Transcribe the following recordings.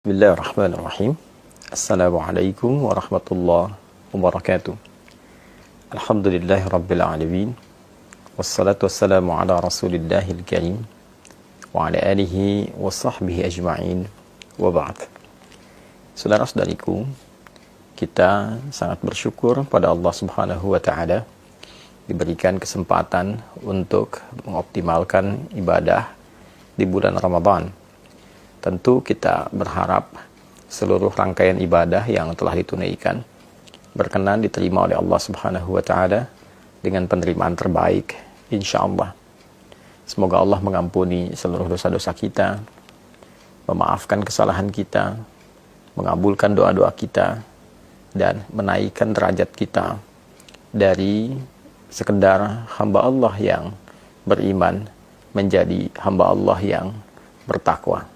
Bismillahirrahmanirrahim. Assalamualaikum warahmatullahi wabarakatuh. Alhamdulillahi rabbil alamin. Wassalatu wassalamu ala rasulillahil karim wa ala alihi wa sahbihi ajma'in wa ba'd. Saudara-saudariku, kita sangat bersyukur pada Allah Subhanahu wa ta'ala diberikan kesempatan untuk mengoptimalkan ibadah di bulan Ramadan. Tentu kita berharap seluruh rangkaian ibadah yang telah ditunaikan berkenan diterima oleh Allah Subhanahu wa ta'ala dengan penerimaan terbaik, insya Allah. Semoga Allah mengampuni seluruh dosa-dosa kita, memaafkan kesalahan kita, mengabulkan doa-doa kita, dan menaikkan derajat kita dari sekedar hamba Allah yang beriman menjadi hamba Allah yang bertakwa.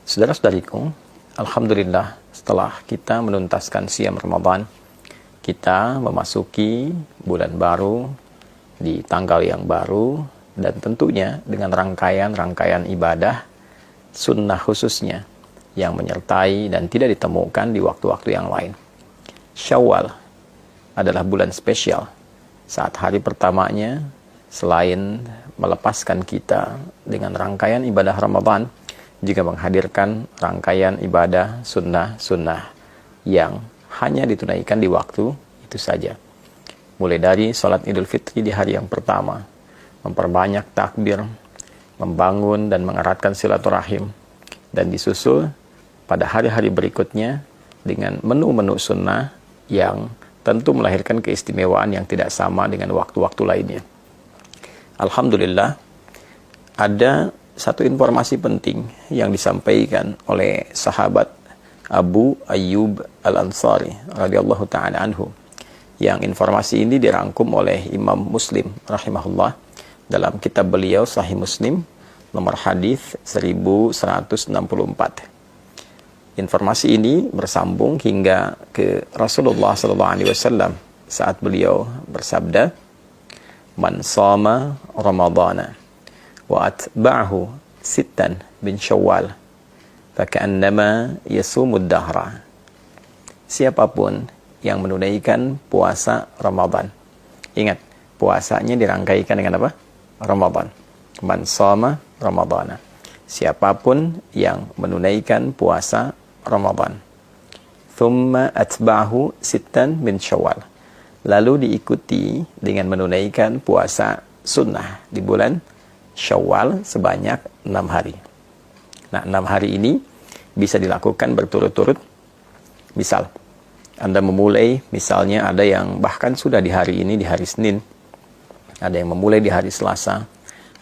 Saudara-saudariku, alhamdulillah setelah kita menuntaskan siam Ramadan, kita memasuki bulan baru di tanggal yang baru dan tentunya dengan rangkaian-rangkaian ibadah sunnah khususnya yang menyertai dan tidak ditemukan di waktu-waktu yang lain. Syawal adalah bulan spesial saat hari pertamanya selain melepaskan kita dengan rangkaian ibadah Ramadan, juga menghadirkan rangkaian ibadah sunnah-sunnah yang hanya ditunaikan di waktu itu saja. Mulai dari sholat Idul Fitri di hari yang pertama, memperbanyak takbir, membangun dan mengeratkan silaturahim, dan disusul pada hari-hari berikutnya dengan menu-menu sunnah yang tentu melahirkan keistimewaan yang tidak sama dengan waktu-waktu lainnya. Alhamdulillah, ada satu informasi penting yang disampaikan oleh sahabat Abu Ayyub Al-Ansari radhiyallahu ta'ala anhu, yang informasi ini dirangkum oleh Imam Muslim rahimahullah dalam kitab beliau Sahih Muslim nomor hadis 1164. Informasi ini bersambung hingga ke Rasulullah SAW saat beliau bersabda, "Man shama Ramadana wa atba'ahu sittan bin Syawal faka'annama yasumud dahra." Siapapun yang menunaikan puasa Ramadan, ingat, puasanya dirangkaikan dengan apa? Ramadan. Man shama Ramadana. Siapapun yang menunaikan puasa Ramadan, thumma atba'ahu sittan bin Syawal, lalu diikuti dengan menunaikan puasa sunnah di bulan Syawal sebanyak 6 hari. Nah, 6 hari ini bisa dilakukan berturut-turut. Misal, Anda memulai, misalnya ada yang bahkan sudah di hari ini, di hari Senin. Ada yang memulai di hari Selasa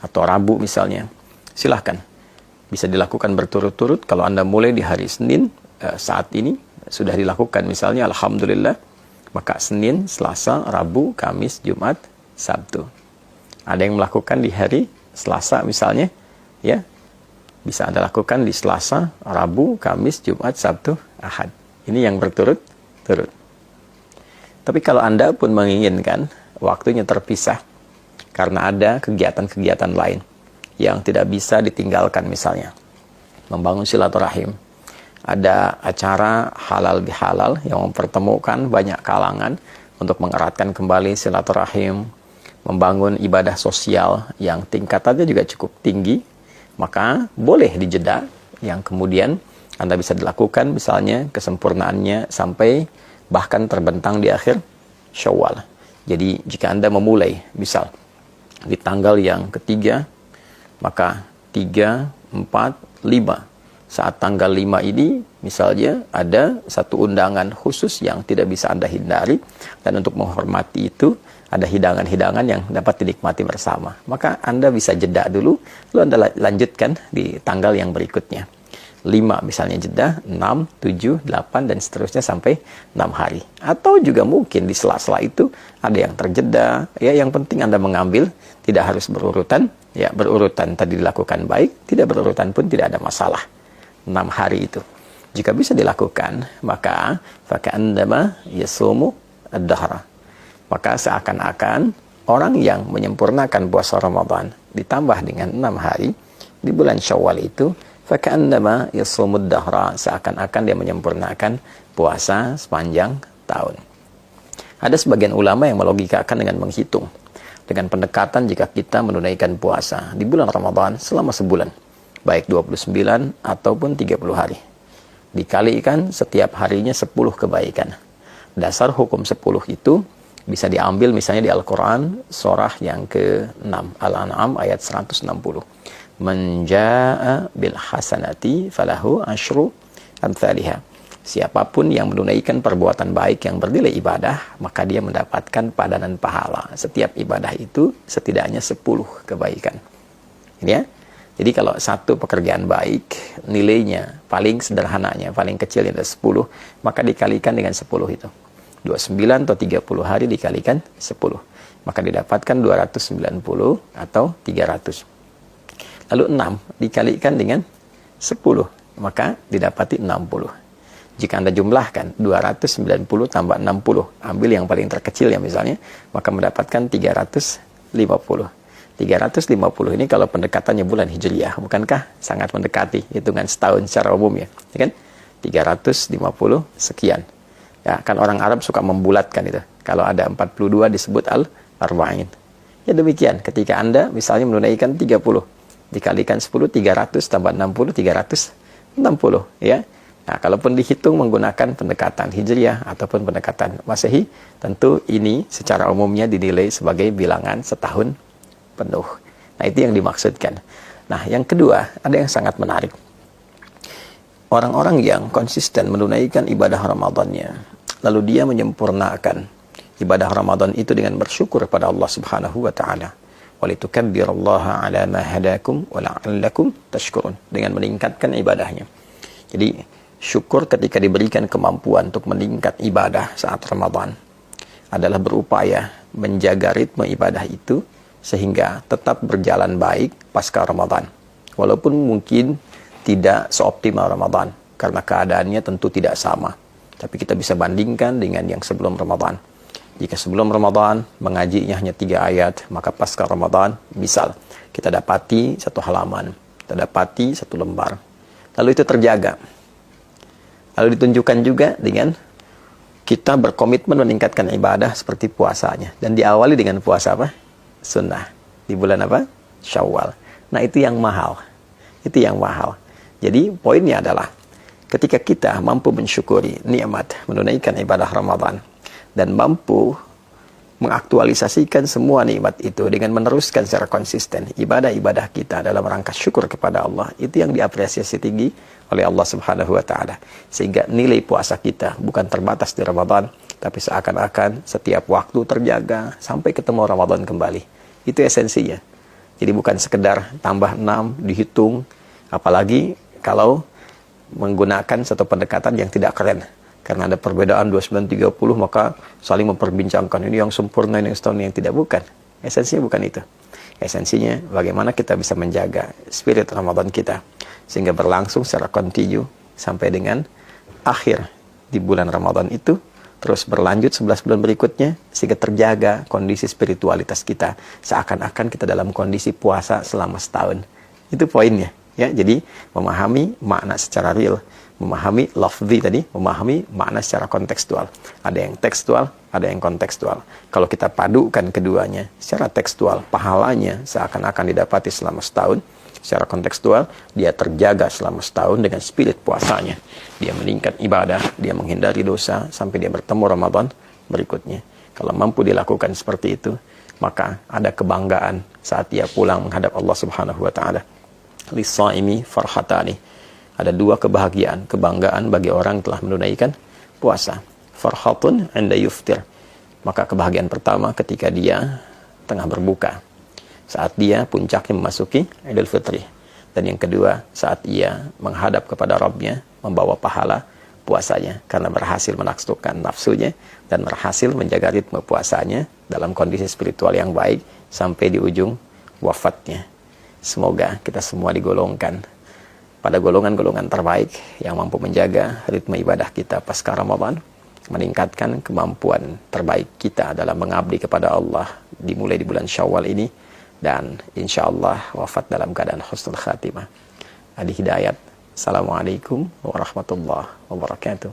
atau Rabu misalnya. Silahkan. Bisa dilakukan berturut-turut. Kalau Anda mulai di hari Senin, saat ini sudah dilakukan misalnya, alhamdulillah, maka Senin, Selasa, Rabu, Kamis, Jumat, Sabtu. Ada yang melakukan di hari Selasa misalnya, ya, bisa Anda lakukan di Selasa, Rabu, Kamis, Jumat, Sabtu, Ahad. Ini yang berturut-turut. Tapi kalau Anda pun menginginkan waktunya terpisah karena ada kegiatan-kegiatan lain yang tidak bisa ditinggalkan, misalnya membangun silaturahim, ada acara halal bihalal yang mempertemukan banyak kalangan untuk mengeratkan kembali silaturahim, membangun ibadah sosial yang tingkatannya juga cukup tinggi, maka boleh dijeda yang kemudian Anda bisa dilakukan misalnya kesempurnaannya sampai bahkan terbentang di akhir Syawal. Jadi jika Anda memulai misal di tanggal yang ketiga, maka 3, 4, 5. Saat tanggal 5 ini misalnya ada satu undangan khusus yang tidak bisa Anda hindari, dan untuk menghormati itu ada hidangan-hidangan yang dapat dinikmati bersama. Maka Anda bisa jeda dulu, lalu Anda lanjutkan di tanggal yang berikutnya. 5 misalnya jeda, 6, 7, 8, dan seterusnya sampai 6 hari. Atau juga mungkin di sela-sela itu ada yang terjeda, ya, yang penting Anda mengambil, tidak harus berurutan, ya, berurutan tadi dilakukan baik, tidak berurutan pun tidak ada masalah. 6 hari itu. Jika bisa dilakukan, maka faka'annama yasumu ad-dahra. Maka seakan-akan orang yang menyempurnakan puasa Ramadan ditambah dengan 6 hari di bulan Syawal itu, faka'annama yasumud dahra, seakan-akan dia menyempurnakan puasa sepanjang tahun. Ada sebagian ulama yang melogikakan dengan menghitung, dengan pendekatan jika kita menunaikan puasa di bulan Ramadan selama sebulan, baik 29 ataupun 30 hari, dikalikan setiap harinya 10 kebaikan. Dasar hukum 10 itu bisa diambil misalnya di Al-Quran surah yang ke-6 Al-An'am ayat 160. Man jaa'a bil hasanati falahu asyru amsalihha. Siapapun yang menunaikan perbuatan baik yang bernilai ibadah, maka dia mendapatkan padanan pahala. Setiap ibadah itu setidaknya 10 kebaikan. Ini ya. Jadi kalau satu pekerjaan baik, nilainya paling sederhananya, paling kecilnya ada 10, maka dikalikan dengan 10 itu. 29 atau 30 hari dikalikan 10. Maka didapatkan 290 atau 300. Lalu 6 dikalikan dengan 10, maka didapati 60. Jika Anda jumlahkan 290 tambah 60, ambil yang paling terkecil ya misalnya, maka mendapatkan 350. 350 ini kalau pendekatannya bulan Hijriyah, bukankah sangat mendekati hitungan setahun secara umum ya? Ya kan? 350 sekian. Ya, kan orang Arab suka membulatkan itu. Kalau ada 42 disebut al-arba'in. Ya demikian, ketika Anda misalnya menunaikan 30, dikalikan 10, 300 tambah 60, 360 ya. Nah, kalaupun dihitung menggunakan pendekatan Hijriyah ataupun pendekatan Masehi, tentu ini secara umumnya dinilai sebagai bilangan setahun penuh. Nah, itu yang dimaksudkan. Nah, yang kedua, ada yang sangat menarik. Orang-orang yang konsisten menunaikan ibadah Ramadannya, lalu dia menyempurnakan ibadah Ramadan itu dengan bersyukur kepada Allah Subhanahu wa taala. Walitukabbirallaha ala ma hadakum wa la'allakum tashkurun, dengan meningkatkan ibadahnya. Jadi syukur ketika diberikan kemampuan untuk meningkat ibadah saat Ramadan adalah berupaya menjaga ritme ibadah itu sehingga tetap berjalan baik pasca Ramadan. Walaupun mungkin tidak seoptimal Ramadan karena keadaannya tentu tidak sama. Tapi kita bisa bandingkan dengan yang sebelum Ramadan. Jika sebelum Ramadan mengajinya hanya 3 ayat, maka pasca Ramadan, misal kita dapati 1 halaman, kita dapati 1 lembar. Lalu itu terjaga. Lalu ditunjukkan juga dengan kita berkomitmen meningkatkan ibadah seperti puasanya. Dan diawali dengan puasa apa? Sunnah. Di bulan apa? Syawal. Nah, itu yang mahal. Itu yang mahal. Jadi poinnya adalah ketika kita mampu mensyukuri nikmat menunaikan ibadah Ramadan dan mampu mengaktualisasikan semua nikmat itu dengan meneruskan secara konsisten ibadah-ibadah kita dalam rangka syukur kepada Allah, itu yang diapresiasi tinggi oleh Allah Subhanahu wa taala. Sehingga nilai puasa kita bukan terbatas di Ramadan, tapi seakan-akan setiap waktu terjaga sampai ketemu Ramadan kembali. Itu esensinya. Jadi bukan sekedar tambah 6 dihitung, apalagi kalau menggunakan satu pendekatan yang tidak keren. Karena ada perbedaan 29-30, maka saling memperbincangkan ini yang sempurna, ini yang setahun, yang tidak. Bukan. Esensinya bukan itu. Esensinya bagaimana kita bisa menjaga spirit Ramadan kita sehingga berlangsung secara kontinu sampai dengan akhir di bulan Ramadan itu, terus berlanjut 11 bulan berikutnya sehingga terjaga kondisi spiritualitas kita seakan-akan kita dalam kondisi puasa selama setahun. Itu poinnya. Ya, jadi memahami makna secara real, memahami lafzi tadi, memahami makna secara kontekstual. Ada yang tekstual, ada yang kontekstual. Kalau kita padukan keduanya, secara tekstual, pahalanya seakan-akan didapati selama setahun. Secara kontekstual, dia terjaga selama setahun dengan spirit puasanya. Dia meningkat ibadah, dia menghindari dosa, sampai dia bertemu Ramadan berikutnya. Kalau mampu dilakukan seperti itu, maka ada kebanggaan saat dia pulang menghadap Allah Subhanahu wa ta'ala. Lis-shaimi farhatani. Ada 2 kebahagiaan, kebanggaan bagi orang yang telah menunaikan puasa. Farhatun 'inda yuftir. Maka kebahagiaan pertama ketika dia tengah berbuka, saat dia puncaknya memasuki Idul Fitri. Dan yang kedua, saat ia menghadap kepada Rabb-nya, membawa pahala puasanya karena berhasil menaklukkan nafsunya dan berhasil menjaga ritme puasanya dalam kondisi spiritual yang baik sampai di ujung wafatnya. Semoga kita semua digolongkan pada golongan-golongan terbaik yang mampu menjaga ritme ibadah kita pasca Ramadan, meningkatkan kemampuan terbaik kita dalam mengabdi kepada Allah dimulai di bulan Syawal ini, dan insya Allah wafat dalam keadaan husnul khatimah. Adi Hidayat. Assalamualaikum warahmatullahi wabarakatuh.